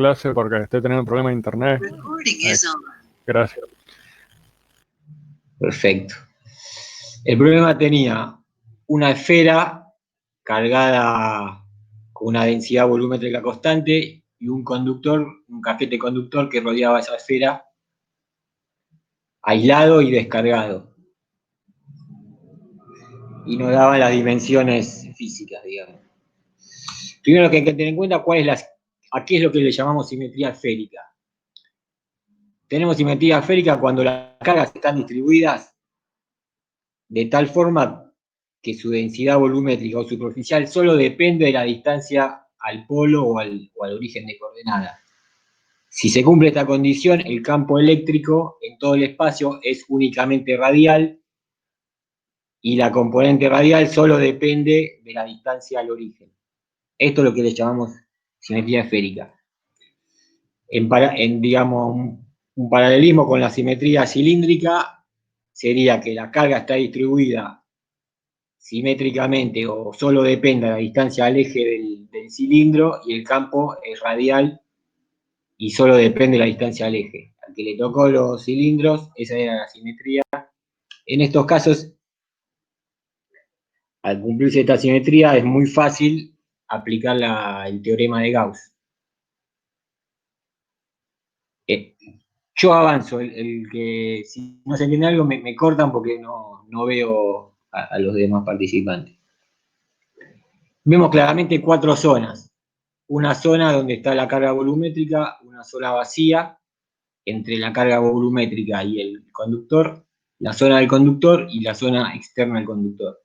clase porque estoy teniendo un problema de internet. Gracias. Perfecto. El problema tenía una esfera cargada con una densidad volumétrica constante y un conductor, un casquete conductor que rodeaba esa esfera, aislado y descargado. Y nos daban las dimensiones físicas, digamos. Primero que hay que tener en cuenta a qué es lo que le llamamos simetría esférica. Tenemos simetría esférica cuando las cargas están distribuidas de tal forma que su densidad volumétrica o superficial solo depende de la distancia al polo o al origen de coordenada. Si se cumple esta condición, el campo eléctrico en todo el espacio es únicamente radial y la componente radial solo depende de la distancia al origen. Esto es lo que le llamamos simetría esférica. Digamos, un paralelismo con la simetría cilíndrica sería que la carga está distribuida simétricamente o solo depende de la distancia al eje del cilindro y el campo es radial y solo depende de la distancia al eje. Al que le tocó los cilindros, esa era la simetría. En estos casos, al cumplirse esta simetría, es muy fácil aplicar el teorema de Gauss. Yo avanzo, el que si no se entiende algo me cortan porque no veo a los demás participantes. Vemos claramente 4 zonas. Una zona donde está la carga volumétrica, una zona vacía entre la carga volumétrica y el conductor, la zona del conductor y la zona externa del conductor.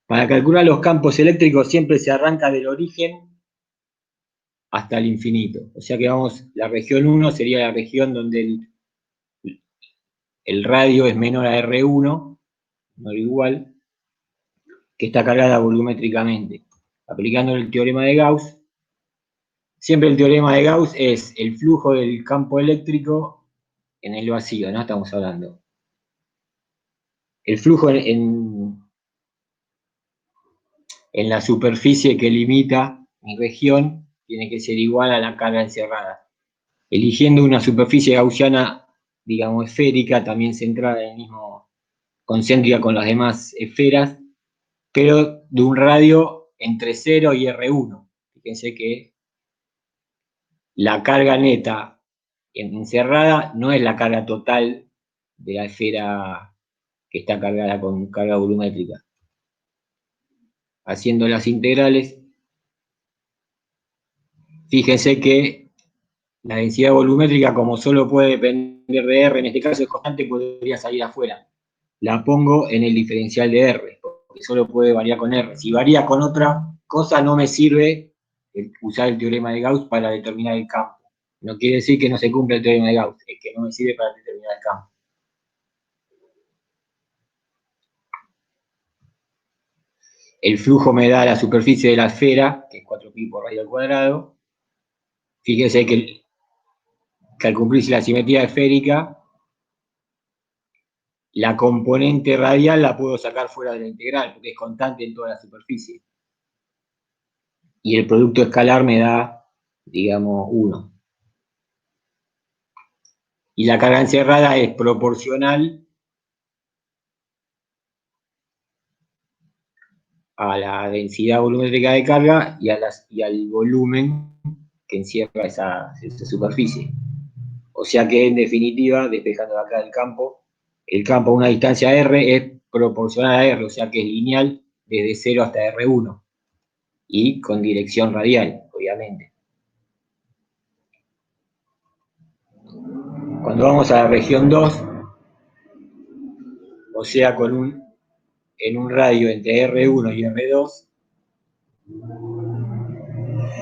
Para calcular los campos eléctricos siempre se arranca del origen hasta el infinito. O sea que la región 1 sería la región donde el radio es menor a R1, no igual, que está cargada volumétricamente. Aplicando el teorema de Gauss, siempre el teorema de Gauss es el flujo del campo eléctrico en el vacío, ¿no? Estamos hablando. El flujo en la superficie que limita mi región tiene que ser igual a la carga encerrada. Eligiendo una superficie gaussiana, digamos, esférica, también centrada en el mismo, concéntrica con las demás esferas, pero de un radio entre 0 y R1. Fíjense que la carga neta encerrada no es la carga total de la esfera que está cargada con carga volumétrica. Haciendo las integrales, fíjense que la densidad volumétrica, como solo puede depender de R, en este caso es constante, podría salir afuera. La pongo en el diferencial de R, porque solo puede variar con R. Si varía con otra cosa, no me sirve usar el teorema de Gauss para determinar el campo. No quiere decir que no se cumpla el teorema de Gauss, es que no me sirve para determinar el campo. El flujo me da la superficie de la esfera, que es 4pi por radio al cuadrado. Fíjense que al cumplirse la simetría esférica, la componente radial la puedo sacar fuera de la integral, porque es constante en toda la superficie. Y el producto escalar me da, digamos, 1. Y la carga encerrada es proporcional a la densidad volumétrica de carga y al volumen que encierra esa superficie. O sea que, en definitiva, despejando acá el campo a una distancia R es proporcional a R, o sea que es lineal desde 0 hasta R1 y con dirección radial, obviamente. Cuando vamos a la región 2, o sea en un radio entre R1 y R2,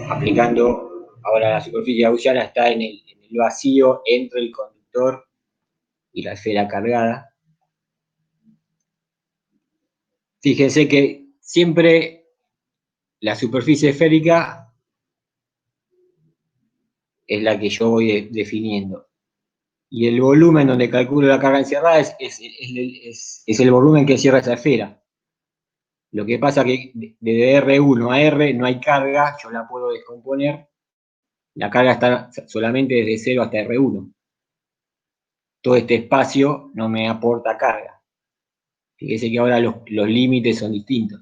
aplicando ahora la superficie gaussiana, está en el vacío entre el conductor y la esfera cargada. Fíjense que siempre la superficie esférica es la que yo voy definiendo. Y el volumen donde calculo la carga encerrada es el volumen que encierra esa esfera. Lo que pasa es que desde R1 a R no hay carga, yo la puedo descomponer La carga está solamente desde 0 hasta R1. Todo este espacio no me aporta carga. Fíjese que ahora los límites son distintos.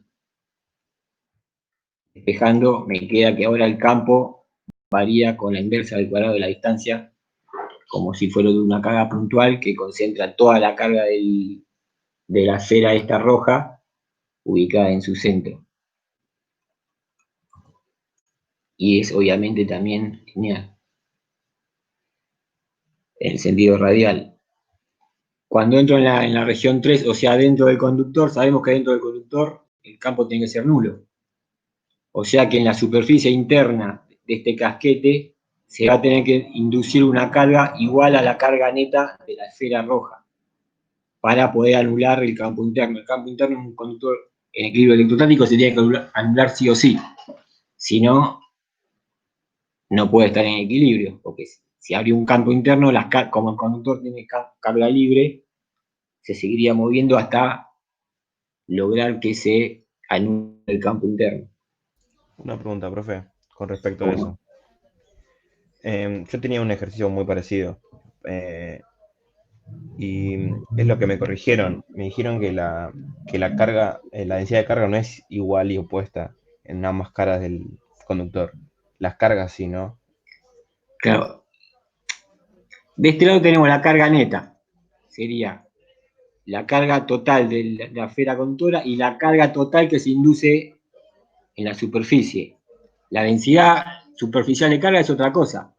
Despejando, me queda que ahora el campo varía con la inversa del cuadrado de la distancia, como si fuera de una carga puntual que concentra toda la carga de la esfera esta roja ubicada en su centro. Y es obviamente también lineal, en el sentido radial. Cuando entro en la región 3, o sea, dentro del conductor, sabemos que dentro del conductor el campo tiene que ser nulo. O sea que en la superficie interna de este casquete se va a tener que inducir una carga igual a la carga neta de la esfera roja para poder anular el campo interno. El campo interno en un conductor en equilibrio electrostático se tiene que anular sí o sí. Si no, no puede estar en equilibrio, porque si abre un campo interno, como el conductor tiene carga libre, se seguiría moviendo hasta lograr que se anule el campo interno. Una pregunta, profe, con respecto a ¿Cómo no? eso. Yo tenía un ejercicio muy parecido. Y es lo que me corrigieron. Me dijeron que la carga, la densidad de carga no es igual y opuesta en ambas caras del conductor. Las cargas sí, ¿no? Claro, de este lado tenemos la carga neta, sería la carga total de la esfera conductora y la carga total que se induce en la superficie. La densidad superficial de carga es otra cosa.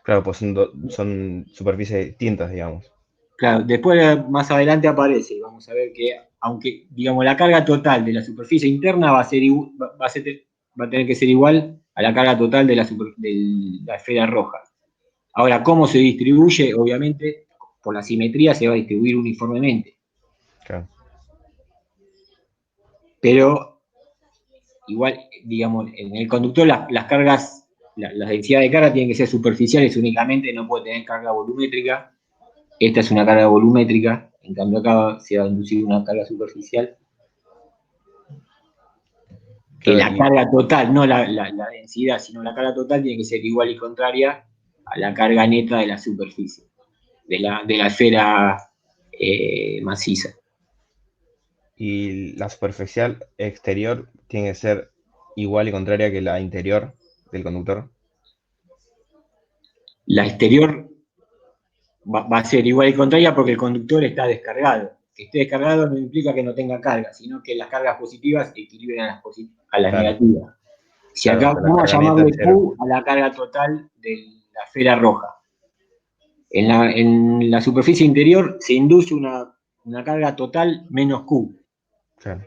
Claro, pues son superficies distintas, digamos. Claro, después más adelante aparece y vamos a ver que aunque digamos la carga total de la superficie interna va a tener que ser igual a la carga total de la esfera roja. Ahora, ¿cómo se distribuye? Obviamente, por la simetría se va a distribuir uniformemente. Claro. Pero igual, digamos, en el conductor las cargas, la densidad de carga tienen que ser superficiales únicamente, no puede tener carga volumétrica. Esta es una carga volumétrica, en cambio acá se va a inducir una carga superficial. Que Claro, la carga total, no la densidad, sino la carga total tiene que ser igual y contraria a la carga neta de la superficie, de la esfera maciza. y la superficial exterior tiene que ser igual y contraria que la interior del conductor. La exterior va a ser igual y contraria porque el conductor está descargado. Que esté descargado no implica que no tenga carga, sino que las cargas positivas equilibren a las Claro, negativas. Si claro, o acá sea, la vamos a carga neta es llamarle cero. Q a la carga total de la esfera roja. En la superficie interior se induce una carga total menos Q. Claro,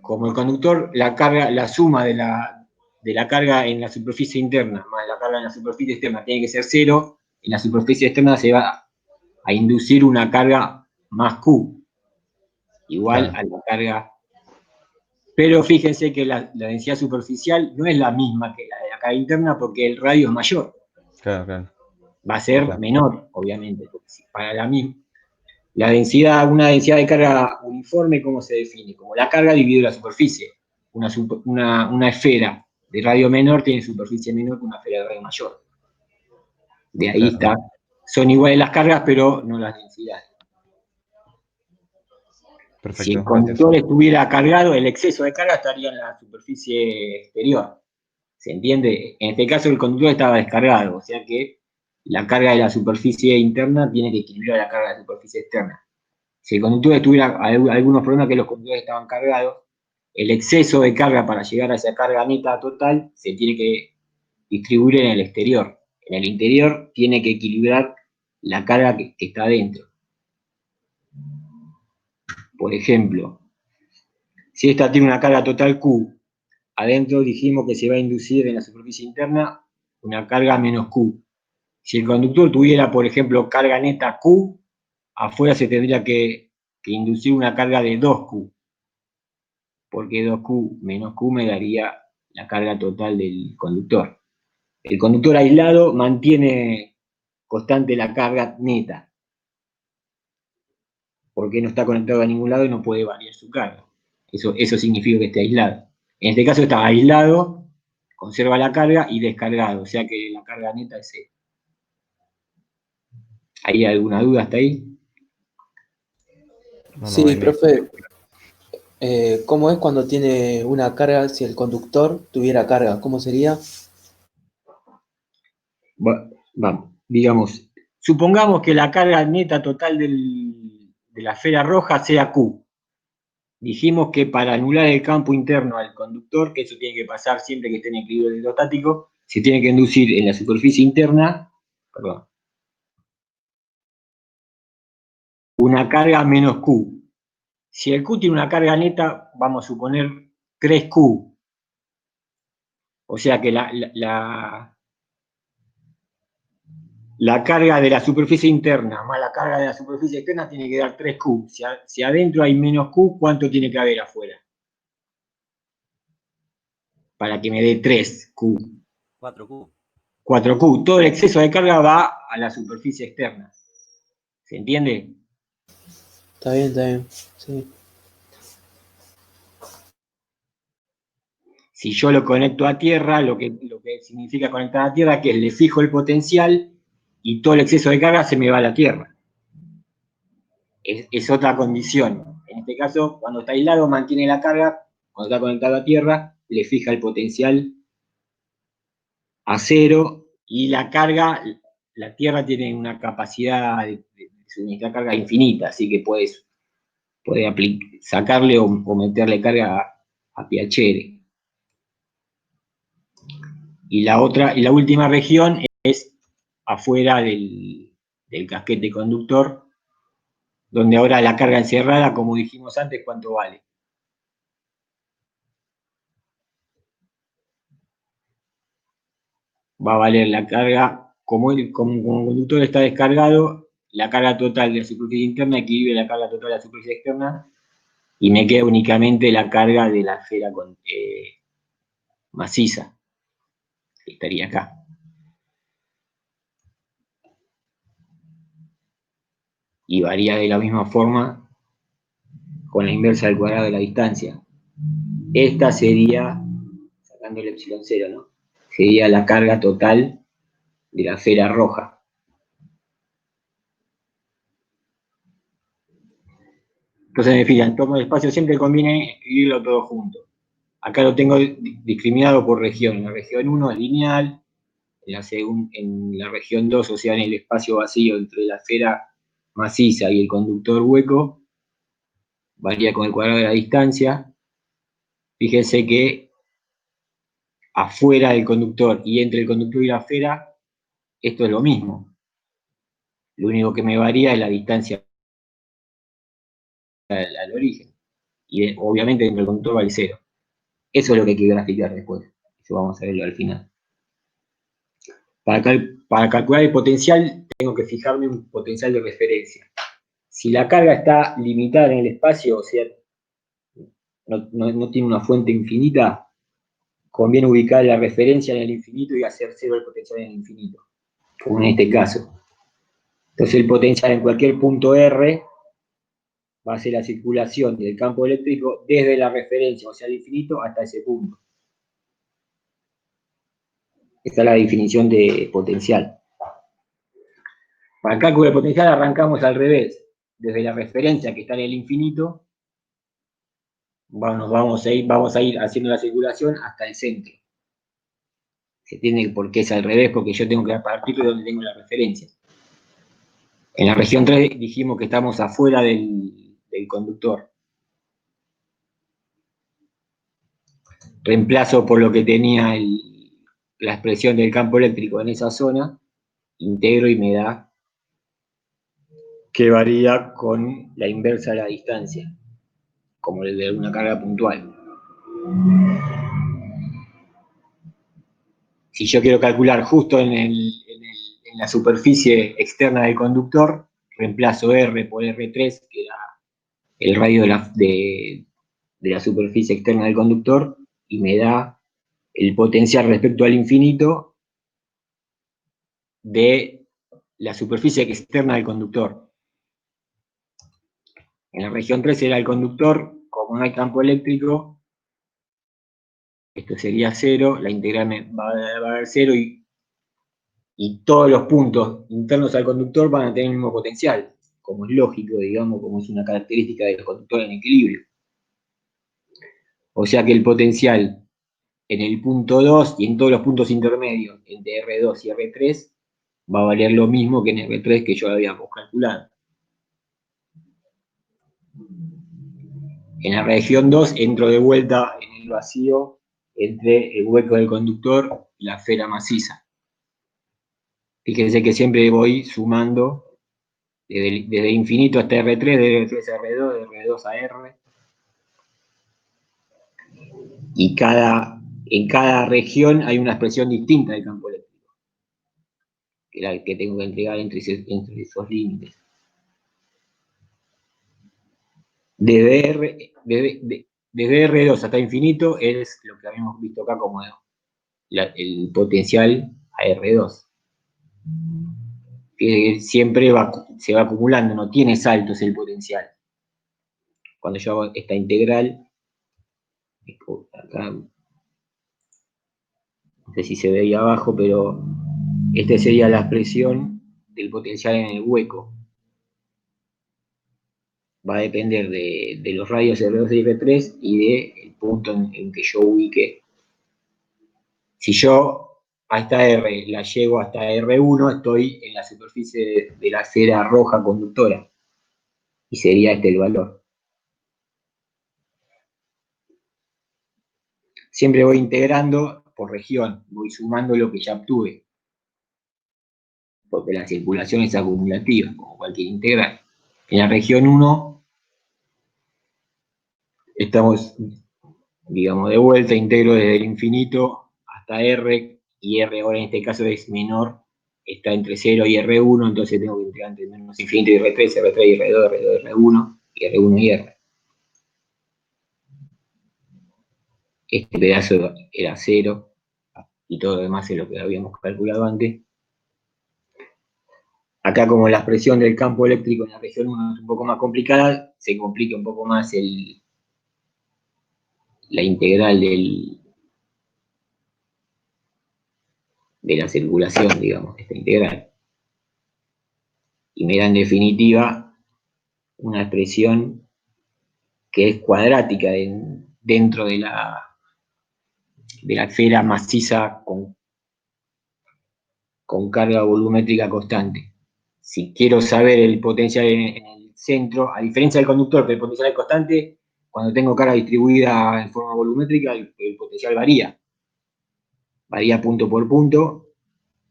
Como el conductor, la suma de la carga en la superficie interna más la carga en la superficie externa tiene que ser cero, en la superficie externa se va a inducir una carga más Q, igual claro, a la carga. Pero fíjense que la densidad superficial no es la misma que la de la carga interna porque el radio es mayor. claro, claro. Va a ser Claro. menor, obviamente, porque para la densidad, una densidad de carga uniforme, ¿cómo se define? Como la carga dividido la superficie. Una esfera de radio menor tiene superficie menor que una esfera de radio mayor. De ahí Claro, está. Son iguales las cargas, pero no las densidades. Si el perfecto, gracias. conductor estuviera cargado, el exceso de carga estaría en la superficie exterior. ¿Se entiende? En este caso el conductor estaba descargado, o sea que la carga de la superficie interna tiene que equilibrar la carga de la superficie externa. Si el conductor tuviera algunos problemas que los conductores estaban cargados, el exceso de carga para llegar a esa carga neta total se tiene que distribuir en el exterior. En el interior tiene que equilibrar la carga que está adentro. Por ejemplo, si esta tiene una carga total Q, adentro dijimos que se va a inducir en la superficie interna una carga menos Q. Si el conductor tuviera, por ejemplo, carga neta Q, afuera se tendría que inducir una carga de 2Q. Porque 2Q menos Q me daría la carga total del conductor. El conductor aislado mantiene constante la carga neta, porque no está conectado a ningún lado y no puede variar su carga. Eso significa que esté aislado. En este caso está aislado conserva la carga, y descargado, o sea que la carga neta es 0. ¿Hay alguna duda hasta ahí? No, Sí, ahí profe, ¿cómo es cuando tiene una carga, si el conductor tuviera carga? ¿Cómo sería? Vamos, digamos, supongamos que la carga neta total de la esfera roja sea Q. Dijimos que para anular el campo interno al conductor, que eso tiene que pasar siempre que esté en equilibrio electrostático, se tiene que inducir en la superficie interna, una carga menos Q. Si el Q tiene una carga neta, vamos a suponer 3Q. O sea que la carga de la superficie interna más la carga de la superficie externa tiene que dar 3Q. Si adentro hay menos Q, ¿cuánto tiene que haber afuera? Para que me dé 3Q. 4Q. 4Q. Todo el exceso de carga va a la superficie externa. ¿Se entiende? Está bien, sí. Si yo lo conecto a tierra, lo que significa conectar a tierra, que es le fijo el potencial y todo el exceso de carga se me va a la tierra. Es otra condición. En este caso, cuando está aislado, mantiene la carga. Cuando está conectado a tierra, le fija el potencial a 0 y la carga, la tierra tiene una capacidad de suministrar carga infinita, así que puede sacarle o meterle carga a Piacere. Y la última región es afuera del casquete conductor, donde ahora la carga encerrada, como dijimos antes, ¿cuánto vale? Va a valer la carga, como el conductor está descargado, la carga total de la superficie interna equilibra la carga total de la superficie externa y me queda únicamente la carga de la esfera maciza, que estaría acá. Y varía de la misma forma con la inversa del cuadrado de la distancia. Esta sería, sacando el epsilon 0, ¿no? Sería la carga total de la esfera roja. Entonces, en fin, en torno al espacio siempre conviene escribirlo todo junto. Acá lo tengo discriminado por región. En la región 1 es lineal, en la región 2, o sea, en el espacio vacío entre la esfera maciza y el conductor hueco, varía con el cuadrado de la distancia. Fíjense que afuera del conductor y entre el conductor y la esfera, esto es lo mismo. Lo único que me varía es la distancia al origen. Y obviamente dentro del conductor va el 0. Eso es lo que hay que graficar después. Eso vamos a verlo al final. Para calcular el potencial, tengo que fijarme un potencial de referencia. Si la carga está limitada en el espacio, o sea, no tiene una fuente infinita, conviene ubicar la referencia en el infinito y hacer 0 el potencial en el infinito, como en este caso. Entonces el potencial en cualquier punto R va a ser la circulación del campo eléctrico desde la referencia, o sea, el infinito, hasta ese punto. Esta es la definición de potencial. Para el cálculo de potencial arrancamos al revés. Desde la referencia que está en el infinito, vamos a ir haciendo la circulación hasta el centro. Se tiene porque es al revés, porque yo tengo que partir de donde tengo la referencia. En la región 3 dijimos que estamos afuera del conductor. Reemplazo por lo que tenía la expresión del campo eléctrico en esa zona, integro y me da que varía con la inversa de la distancia, como el de una carga puntual. Si yo quiero calcular justo en la superficie externa del conductor, reemplazo R por R3, que da el radio de la superficie externa del conductor, y me da el potencial respecto al infinito de la superficie externa del conductor. En la región 3 era el conductor, como no hay campo eléctrico, Esto sería 0, la integral va a dar 0 y todos los puntos internos al conductor van a tener el mismo potencial, como es lógico, digamos, como es una característica del conductor en equilibrio. O sea que el potencial en el punto 2 y en todos los puntos intermedios entre R2 y R3 va a valer lo mismo que en R3 que yo habíamos calculado. En la región 2 entro de vuelta en el vacío entre el hueco del conductor y la esfera maciza. Fíjense que siempre voy sumando desde infinito hasta R3, de R3 a R2, de R2 a R. Y en cada región hay una expresión distinta del campo eléctrico, que es la que tengo que entregar entre esos límites. Desde R2 hasta infinito es lo que habíamos visto acá como el potencial a R2. Que siempre se va acumulando, no tiene saltos el potencial. Cuando yo hago esta integral, acá, no sé si se ve ahí abajo, pero esta sería la expresión del potencial en el hueco. Va a depender de los radios R2 y R3 y del punto en que yo ubique. Si yo a esta R la llevo hasta R1, estoy en la superficie de la esfera roja conductora. Y sería este el valor. Siempre voy integrando por región, voy sumando lo que ya obtuve. Porque la circulación es acumulativa, como cualquier integral. En la región 1 estamos, digamos, de vuelta, integro desde el infinito hasta R, y R ahora en este caso es menor, está entre 0 y R1, entonces tengo que integrar entre menos infinito y R3, R3 y R2, R2 y R1, y R1 y R. Este pedazo era 0, y todo lo demás es lo que habíamos calculado antes. Acá, como la expresión del campo eléctrico en la región 1 es un poco más complicada, se complica un poco más la integral de la circulación, digamos, esta integral. Y me da en definitiva una expresión que es cuadrática dentro de la esfera maciza con carga volumétrica constante. Si quiero saber el potencial en el centro, a diferencia del conductor, que el potencial es constante, cuando tengo carga distribuida en forma volumétrica, el potencial varía. Varía punto por punto,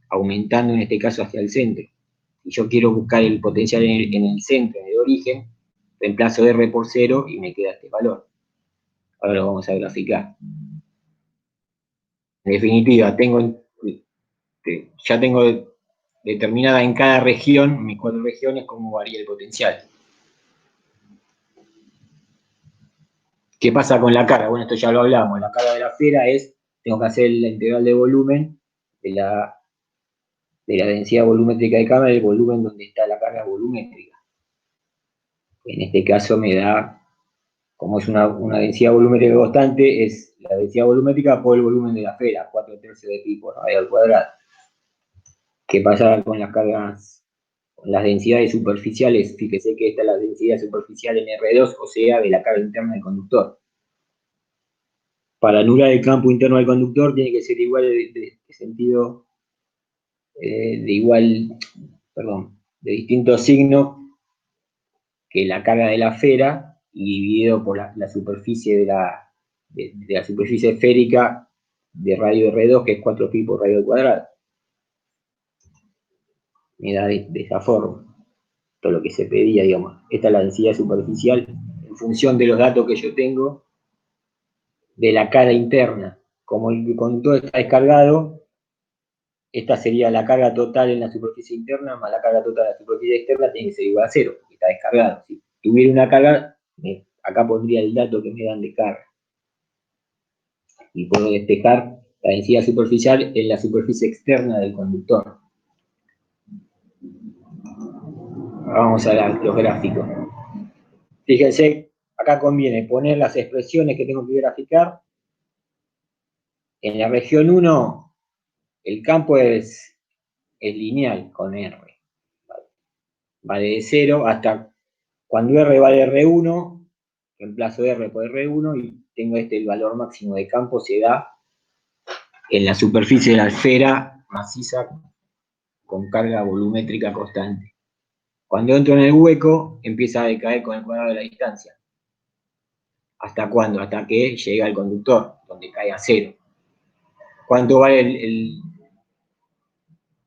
aumentando en este caso hacia el centro. Si yo quiero buscar el potencial en el centro, en el origen, reemplazo R por 0 y me queda este valor. Ahora lo vamos a graficar. En definitiva, ya tengo determinada en cada región, mis 4 regiones, cómo varía el potencial. ¿Qué pasa con la carga? Bueno, esto ya lo hablamos. La carga de la esfera tengo que hacer la integral de volumen de la densidad volumétrica de carga, el volumen donde está la carga volumétrica. En este caso me da, como es una densidad volumétrica constante, es la densidad volumétrica por el volumen de la esfera, 4/3 de pi por radio al cuadrado. ¿Qué pasa con las cargas, con las densidades superficiales? Fíjese que esta es la densidad superficial en R2, o sea, de la carga interna del conductor. Para anular el campo interno del conductor tiene que ser igual de sentido, de distinto signo que la carga de la esfera y dividido por la superficie de la superficie esférica de radio R2, que es 4pi por radio al cuadrado. Me da de esa forma todo lo que se pedía, digamos. Esta es la densidad superficial en función de los datos que yo tengo de la carga interna. Como el conductor está descargado, esta sería la carga total en la superficie interna más la carga total en la superficie externa, tiene que ser igual a 0, porque está descargado. Si tuviera una carga, acá pondría el dato que me dan de carga. Y puedo despejar la densidad superficial en la superficie externa del conductor. Vamos a los gráficos. Fíjense, acá conviene poner las expresiones que tengo que graficar En la región 1, el campo es lineal con R. Vale de 0 hasta cuando R vale R1, reemplazo R por R1 y tengo el valor máximo de campo se da en la superficie de la esfera maciza con carga volumétrica constante. Cuando entro en el hueco, empieza a decaer con el cuadrado de la distancia. ¿Hasta cuándo? Hasta que llega el conductor, donde cae a 0. ¿Cuánto vale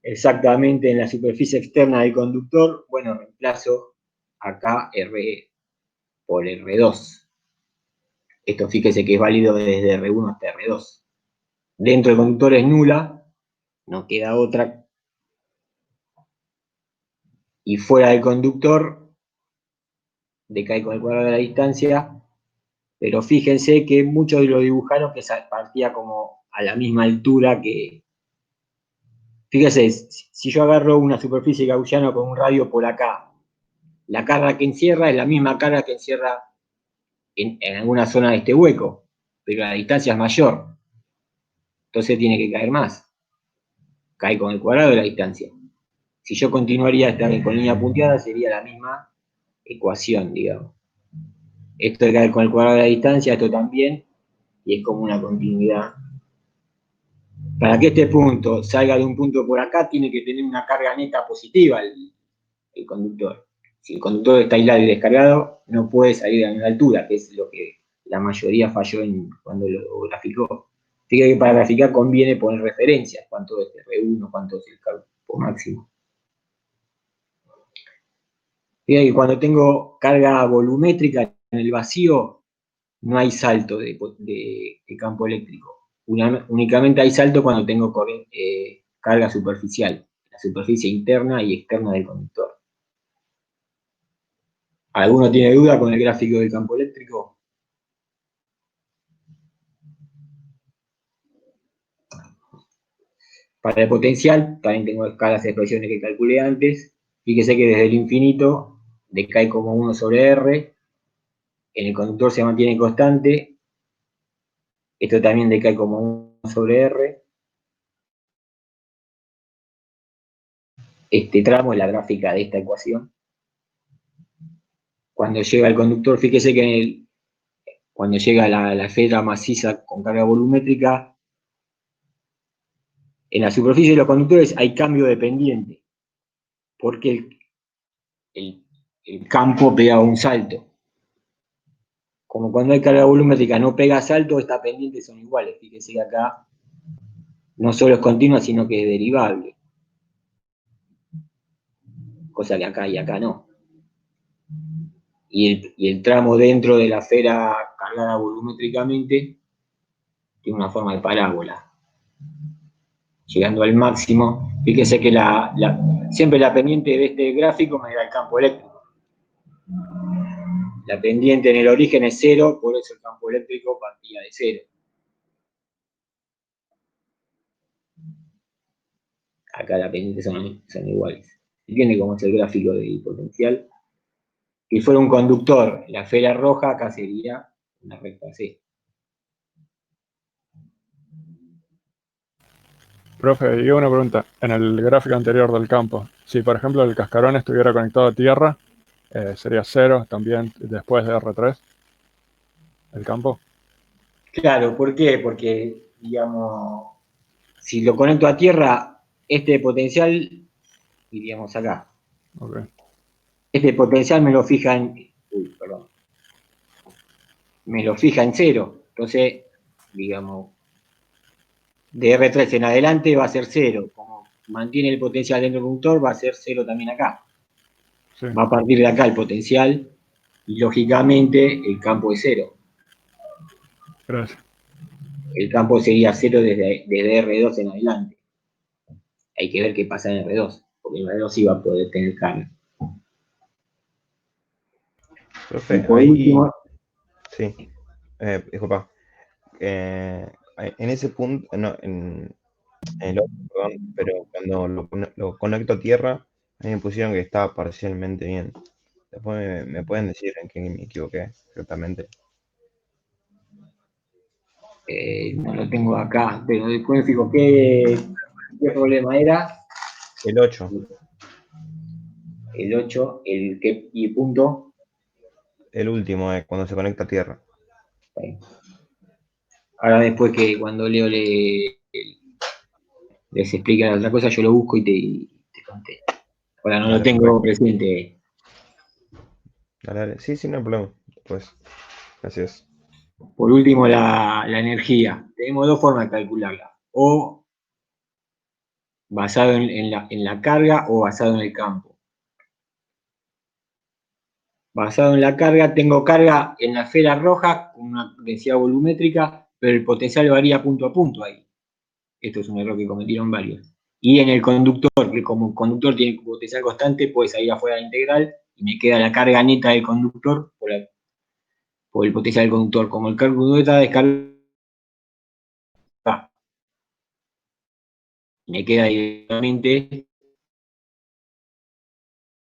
exactamente en la superficie externa del conductor? Bueno, reemplazo acá R por R2. Esto fíjese que es válido desde R1 hasta R2. Dentro del conductor es nula, no queda otra. Y fuera del conductor decae con el cuadrado de la distancia, pero fíjense que muchos lo dibujaron que partía como a la misma altura que... Fíjense, si yo agarro una superficie gaussiana con un radio por acá, la carga que encierra es la misma carga que encierra en alguna zona de este hueco, pero la distancia es mayor. Entonces tiene que caer más. Cae con el cuadrado de la distancia. Si yo continuaría esta con línea punteada, sería la misma ecuación, digamos. Esto de caer con el cuadrado de la distancia, esto también, y es como una continuidad. Para que este punto salga de un punto por acá, tiene que tener una carga neta positiva el conductor. Si el conductor está aislado y descargado, no puede salir a una altura, que es lo que la mayoría falló cuando lo graficó. Fíjate que para graficar conviene poner referencias, cuánto es R1, cuánto es el campo máximo. Fíjate que cuando tengo carga volumétrica en el vacío, no hay salto de campo eléctrico. Únicamente hay salto cuando tengo carga superficial, la superficie interna y externa del conductor. ¿Alguno tiene duda con el gráfico del campo eléctrico? Para el potencial, también tengo acá las expresiones que calculé antes. Fíjese que desde el infinito decae como 1 sobre R. En el conductor se mantiene constante. Esto también decae como 1 sobre R. Este tramo es la gráfica de esta ecuación. Cuando llega el conductor, fíjese que cuando llega la esfera maciza con carga volumétrica, en la superficie de los conductores hay cambio de pendiente, porque el campo pega un salto. Como cuando hay carga volumétrica no pega salto, estas pendientes son iguales. Fíjese que acá no solo es continua, sino que es derivable. Cosa que acá y acá no. Y el tramo dentro de la esfera cargada volumétricamente tiene una forma de parábola. Llegando al máximo, fíjese que siempre la pendiente de este gráfico me da el campo eléctrico. La pendiente en el origen es 0, por eso el campo eléctrico partía de 0. Acá las pendientes son iguales. ¿Entiende cómo es el gráfico del potencial? Si fuera un conductor, la esfera roja, acá sería una recta C. Profe, y una pregunta. En el gráfico anterior del campo, si por ejemplo el cascarón estuviera conectado a tierra, sería 0 también después de R3, el campo. Claro, ¿por qué? Porque, digamos, si lo conecto a tierra, este potencial, iríamos acá. Okay. Este potencial me lo fija me lo fija en 0. Entonces, digamos, de R3 en adelante va a ser 0. Como mantiene el potencial dentro del conductor, va a ser 0 también acá. Sí. Va a partir de acá el potencial y, lógicamente, el campo es 0. Gracias. El campo sería 0 desde R2 en adelante. Hay que ver qué pasa en R2, porque en R2 sí va a poder tener carga. Profe, Por ahí, último, sí, disculpa. En ese punto, no, en el otro, perdón, pero cuando lo conecto a tierra, a mí me pusieron que estaba parcialmente bien. Después me pueden decir en qué me equivoqué exactamente. No lo tengo acá, pero después me fijo qué problema era. El 8. El 8, el que y punto. El último es cuando se conecta a tierra. Ahora después que cuando Leo les explica la otra cosa, yo lo busco y te contesto. Ahora no lo Dale, tengo perfecto. presente. Dale, dale. Sí, sí, no hay problema. Pues, gracias. Por último, la energía. Tenemos dos formas de calcularla. O basado en la carga o basado en el campo. Basado en la carga, tengo carga en la esfera roja con una densidad volumétrica, pero el potencial varía punto a punto ahí. Esto es un error que cometieron varios. Y en el conductor, que como el conductor tiene potencial constante, puede salir afuera de la integral y me queda la carga neta del conductor por el potencial del conductor. Como el conductor está descargado, me queda directamente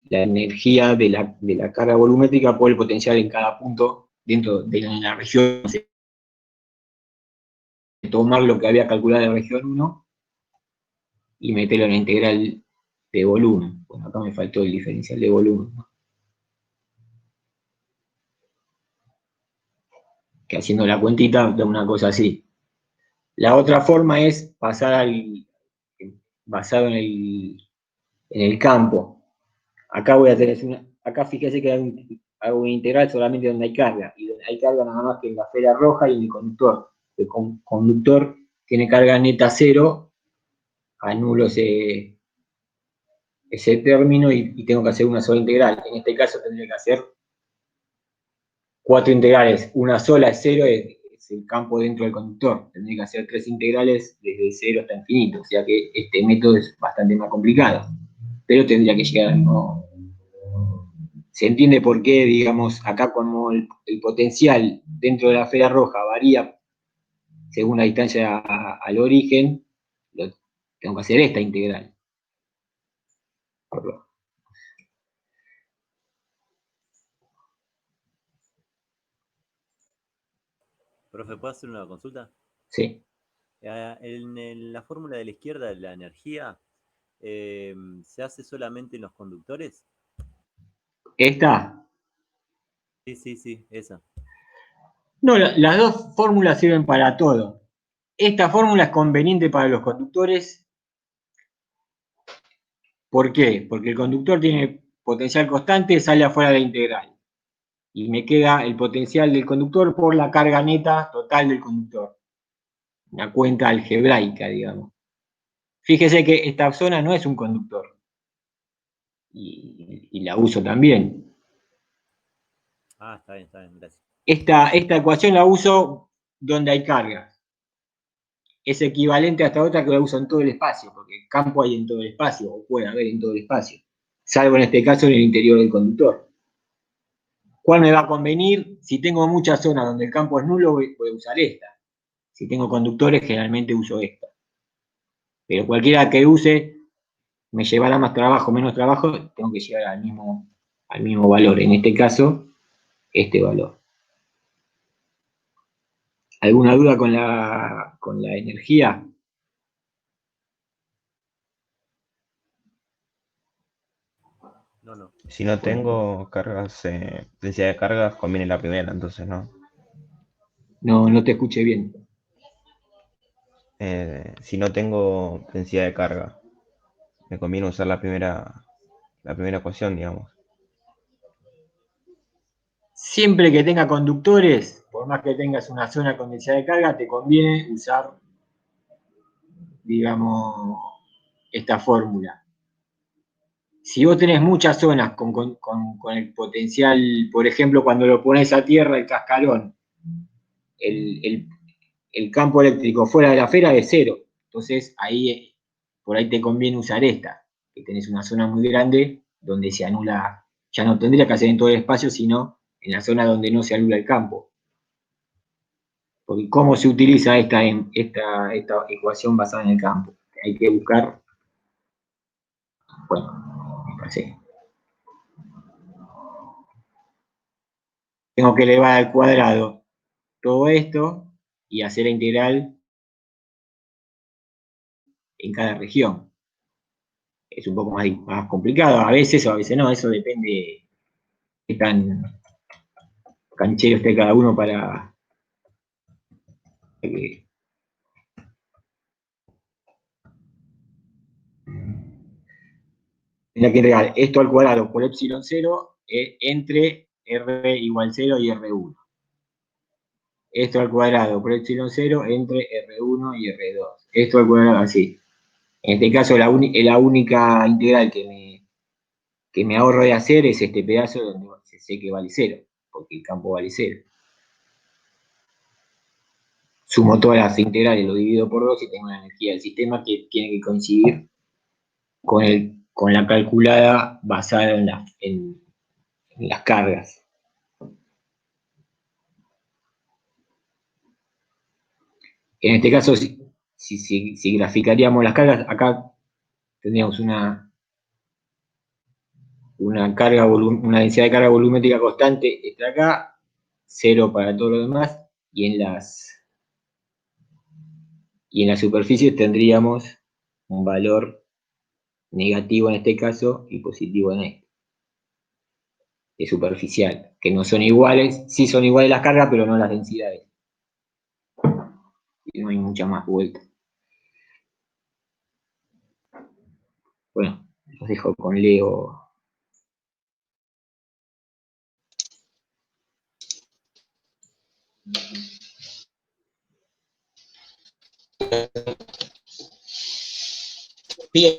la energía de la carga volumétrica por el potencial en cada punto dentro de la región. Tomar lo que había calculado en la región 1 y meterlo en la integral de volumen. Bueno, acá me faltó el diferencial de volumen, ¿no? Que haciendo la cuentita da una cosa así. La otra forma es pasar basado en el campo. Acá voy a tener acá fíjese que hago una integral solamente donde hay carga, y donde hay carga nada más que en la esfera roja y en el conductor. El conductor tiene carga neta 0, anulo ese término y tengo que hacer una sola integral. En este caso tendría que hacer 4 integrales. Una sola es 0, es el campo dentro del conductor. Tendría que hacer 3 integrales desde 0 hasta infinito. O sea que este método es bastante más complicado. Pero tendría que llegar al mismo. Se entiende por qué, digamos, acá como el potencial dentro de la esfera roja varía según la distancia al origen, tengo que hacer esta integral. Profe, ¿puedo hacer una consulta? Sí. En la fórmula de la izquierda de la energía, ¿se hace solamente en los conductores? ¿Esta? Sí, sí, sí, esa. No, las dos fórmulas sirven para todo. Esta fórmula es conveniente para los conductores. ¿Por qué? Porque el conductor tiene potencial constante, sale afuera de la integral. Y me queda el potencial del conductor por la carga neta total del conductor. Una cuenta algebraica, digamos. Fíjese que esta zona no es un conductor. Y la uso también. Ah, está bien, gracias. Esta ecuación la uso donde hay carga. Es equivalente a esta otra que la uso en todo el espacio, porque campo hay en todo el espacio, o puede haber en todo el espacio, salvo en este caso en el interior del conductor. ¿Cuál me va a convenir? Si tengo muchas zonas donde el campo es nulo, voy a usar esta. Si tengo conductores, generalmente uso esta. Pero cualquiera que use me llevará más trabajo, menos trabajo, tengo que llegar al mismo valor. En este caso, este valor. ¿Alguna duda con la energía? No. Si no tengo cargas, densidad de cargas, conviene la primera, entonces no. No te escuché bien. Si no tengo densidad de carga, me conviene usar la primera ecuación, digamos. Siempre que tenga conductores, por más que tengas una zona con densidad de carga, te conviene usar, digamos, esta fórmula. Si vos tenés muchas zonas con el potencial, por ejemplo, cuando lo pones a tierra, el cascarón, el campo eléctrico fuera de la esfera es 0. Entonces, por ahí te conviene usar esta, que tenés una zona muy grande donde se anula, ya no tendría que hacer en todo el espacio, sino en la zona donde no se anula el campo. Porque ¿cómo se utiliza esta ecuación basada en el campo? Hay que buscar, bueno, así. Tengo que elevar al cuadrado todo esto, y hacer la integral en cada región. Es un poco más complicado, a veces o a veces no, eso depende de qué tan canchero esté cada uno para que... Tendría que integrar esto al cuadrado por epsilon 0 entre R igual 0 y R1. Esto al cuadrado por epsilon 0 entre R1 y R2. Esto al cuadrado así. En este caso la única integral que me ahorro de hacer es este pedazo donde sé que vale 0, porque el campo vale 0. Sumo todas las integrales, lo divido por 2 y tengo la energía del sistema que tiene que coincidir con la calculada basada en las cargas. En este caso, si graficaríamos las cargas, acá tendríamos una densidad de carga volumétrica constante, está acá, 0 para todo lo demás, y en las superficies tendríamos un valor negativo en este caso y positivo en este. Es superficial, que no son iguales, sí son iguales las cargas, pero no las densidades. Y no hay mucha más vuelta. Bueno, los dejo con Leo. Bien,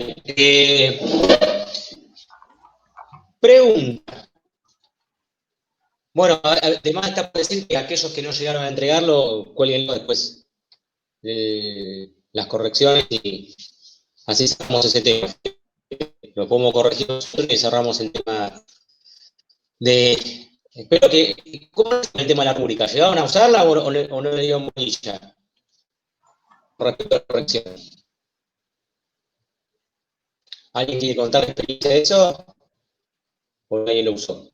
pregunta. Bueno, además está por decir que aquellos que no llegaron a entregarlo, cuélguenlo después las correcciones y así cerramos ese tema. Lo podemos corregir nosotros y cerramos el tema de... Espero que... ¿Cómo es el tema de la rúbrica? ¿Llegaron a usarla o no le dieron bolilla? Respecto a la corrección. ¿Alguien quiere contar la experiencia de eso? ¿O nadie lo usó?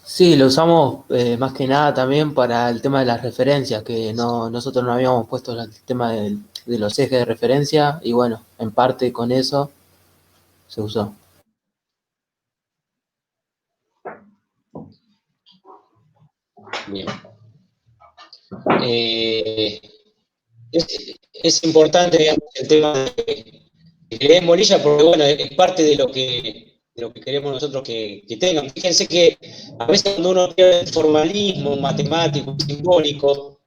Sí, lo usamos más que nada también para el tema de las referencias, que nosotros no habíamos puesto el tema de los ejes de referencia y bueno, en parte con eso se usó. Bien. Es importante, digamos, el tema de que le den bolilla porque, bueno, es parte de lo que queremos nosotros que tengan. Fíjense que a veces cuando uno pierde el formalismo matemático, simbólico,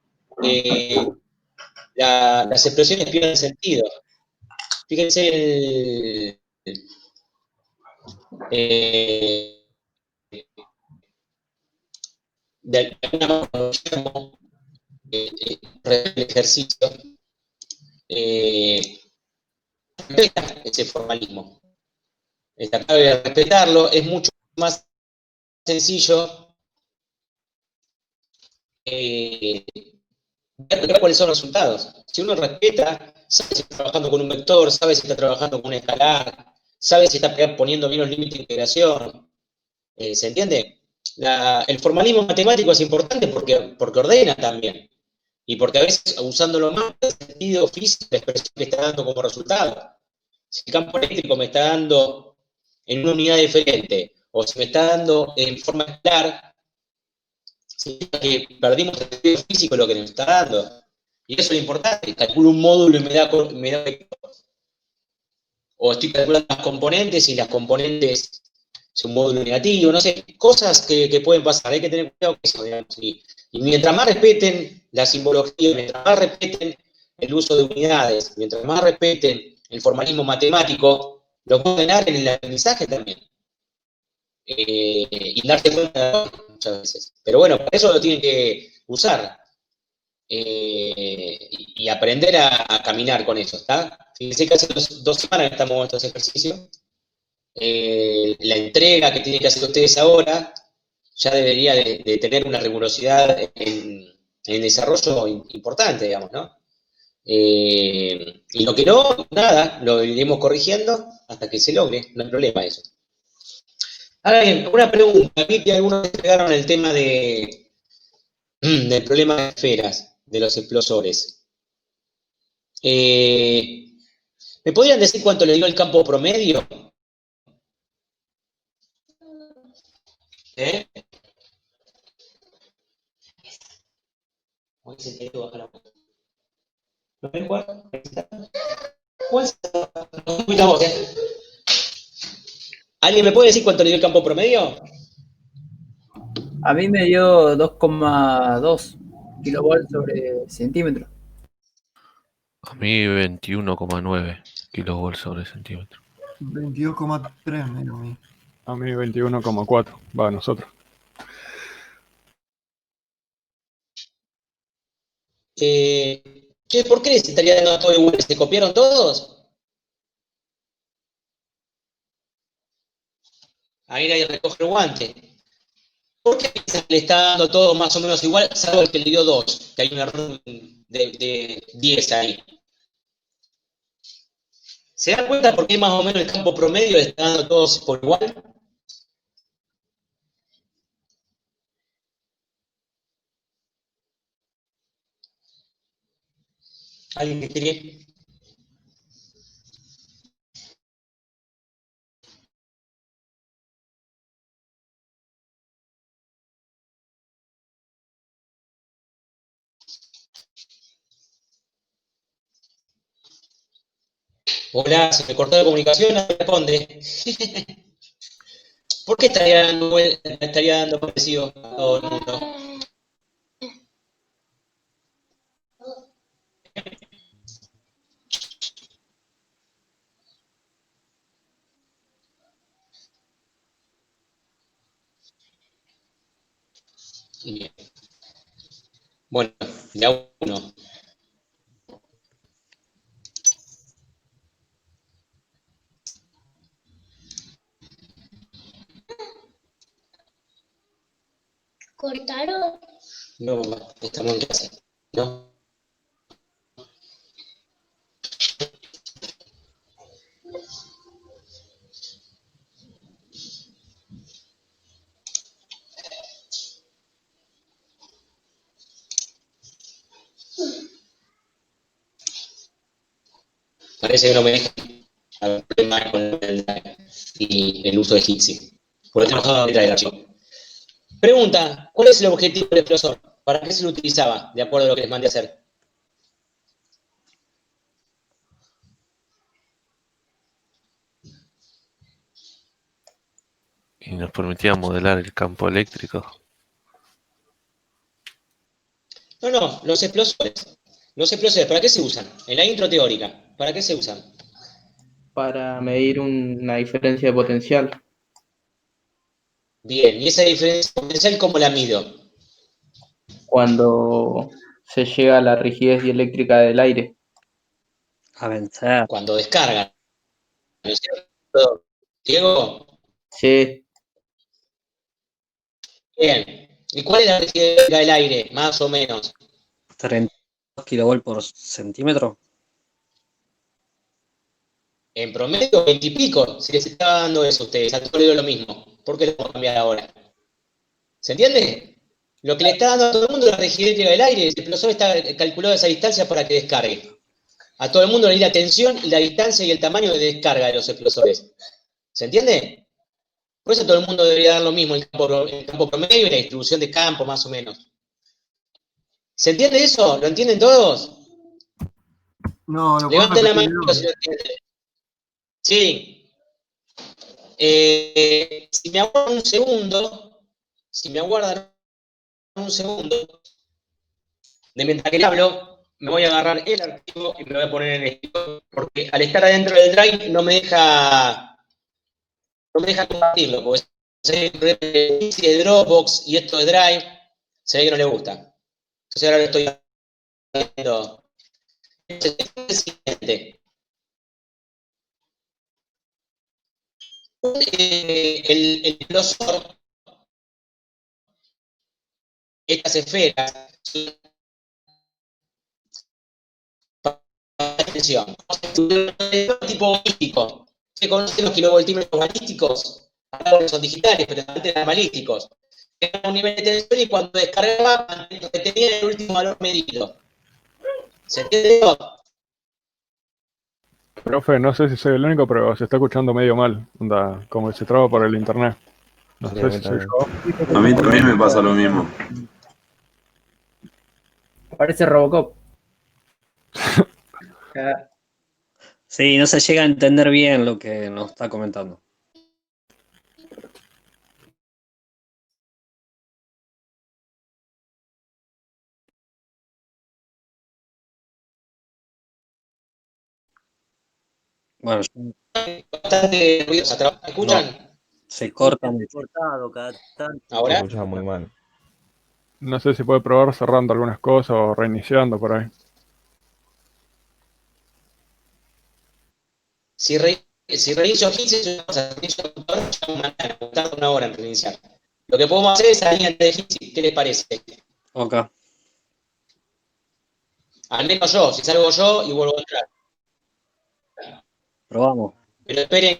las expresiones pierden sentido. Fíjense de alguna manera el ejercicio respeta ese formalismo. Está clave de respetarlo, es mucho más sencillo ver cuáles son los resultados. Si uno respeta, sabe si está trabajando con un vector, sabe si está trabajando con un escalar, sabe si está poniendo bien los límites de integración. ¿Se entiende? El formalismo matemático es importante porque ordena también. Y porque a veces, usándolo más, el sentido físico, la expresión que está dando como resultado. Si el campo eléctrico me está dando en una unidad diferente, o si me está dando en forma escalar, significa que perdimos el sentido físico de lo que nos está dando. Y eso es importante. Calculo un módulo y me da o estoy calculando las componentes y las componentes es un módulo negativo, no sé, cosas que pueden pasar, hay que tener cuidado con eso, digamos. Y mientras más respeten la simbología, mientras más respeten el uso de unidades, mientras más respeten el formalismo matemático, lo pueden dar en el aprendizaje también. Y darse cuenta muchas veces. Pero bueno, para eso lo tienen que usar. Y aprender a caminar con eso, ¿está? Fíjense que hace 2 semanas que estamos en estos ejercicios. La entrega que tienen que hacer ustedes ahora ya debería de tener una rigurosidad en desarrollo importante, digamos, ¿no? Y lo que no, nada, lo iremos corrigiendo hasta que se logre, no hay problema eso. Ahora bien, una pregunta, vi que algunos pegaron el tema del problema de esferas. de los explosores. ¿Me podrían decir cuánto le dio el campo promedio? ¿Eh? ¿Alguien me puede decir cuánto le dio el campo promedio? A mí me dio 2,2 kilovolts sobre centímetro. A mí 21,9 kilovolts sobre centímetro. 22,3 menos a mí. A mí 21,4. Va, a nosotros. ¿Por qué les estaría dando todo igual? ¿Se copiaron todos? Ahí nadie recoge el guante. ¿Por qué le está dando todo más o menos igual, salvo el que le dio 2? Que hay un error de 10 ahí. ¿Se dan cuenta por qué más o menos el campo promedio le está dando todos por igual? ¿Alguien que quiere? Hola, se me cortó la comunicación, no me responde. ¿Por qué estaría dando parecido a todo el mundo? Bien. Bueno, de a uno. ¿Cortaron? No, estamos en clase. ¿No? Parece que no me deja problemas con el drive y el uso de Jitsi. Por eso no trae el archivo. Pregunta, ¿cuál es el objetivo del explosor? ¿Para qué se lo utilizaba, de acuerdo a lo que les mandé a hacer? Y nos permitía modelar el campo eléctrico. No, los explosores. Los explosores, ¿para qué se usan? En la intro teórica, ¿para qué se usan? Para medir una diferencia de potencial. Bien, ¿y esa diferencia potencial cómo la mido? Cuando se llega a la rigidez dieléctrica del aire. A vencer. Cuando descargan. ¿No es cierto? Diego. Sí. Bien. ¿Y cuál es la rigidez del aire, más o menos? 32 kilovolts por centímetro. En promedio, 20 y pico. Si les está dando eso a ustedes, a todos les digo lo mismo. ¿Por qué lo vamos a cambiar ahora? ¿Se entiende? Lo que le está dando a todo el mundo es la rigidez del aire. El explosor está calculado a esa distancia para que descargue. A todo el mundo le di la tensión, la distancia y el tamaño de descarga de los explosores. ¿Se entiende? Por eso todo el mundo debería dar lo mismo, el campo promedio y la distribución de campo, más o menos. ¿Se entiende eso? ¿Lo entienden todos? No, lo Levanten la puedes mano repetir. si lo entienden. Sí. Si me aguardan un segundo, de mientras que le hablo, me voy a agarrar el archivo y me lo voy a poner en el escritorio, porque al estar adentro del drive no me deja compartirlo, porque se ve de Dropbox y esto de Drive, se ve que no le gusta. Entonces ahora lo estoy haciendo. Es el siguiente. El explosor, estas esferas, atención, tipo balístico. ¿Se conocen los kilovoltímetros balísticos? Ahora son digitales, pero antes eran balísticos. un nivel de tensión y cuando descargaba tenía el último valor medido. ¿Se entiende? Profe, no sé si soy el único, pero se está escuchando medio mal. Onda, como que se traba por el internet. No Sí, a sé mí si soy también. yo. A mí también me pasa lo mismo. Parece Robocop. Sí, no se llega a entender bien lo que nos está comentando. Bueno, Bastante ruidosa. ¿Me escuchan? no, se corta mucho. Cortado cada tanto. Se ¿Ahora? escuchaba muy mal. No sé si puede probar cerrando algunas cosas o reiniciando por ahí. Si reinicio Hitsi, reinicio el computador, ya mañana, tarda una hora en reiniciar. Lo que podemos hacer es salir antes de Hitsi. ¿Qué les parece? Ok. Al menos yo, si salgo yo y vuelvo a entrar. Probamos. Pero esperen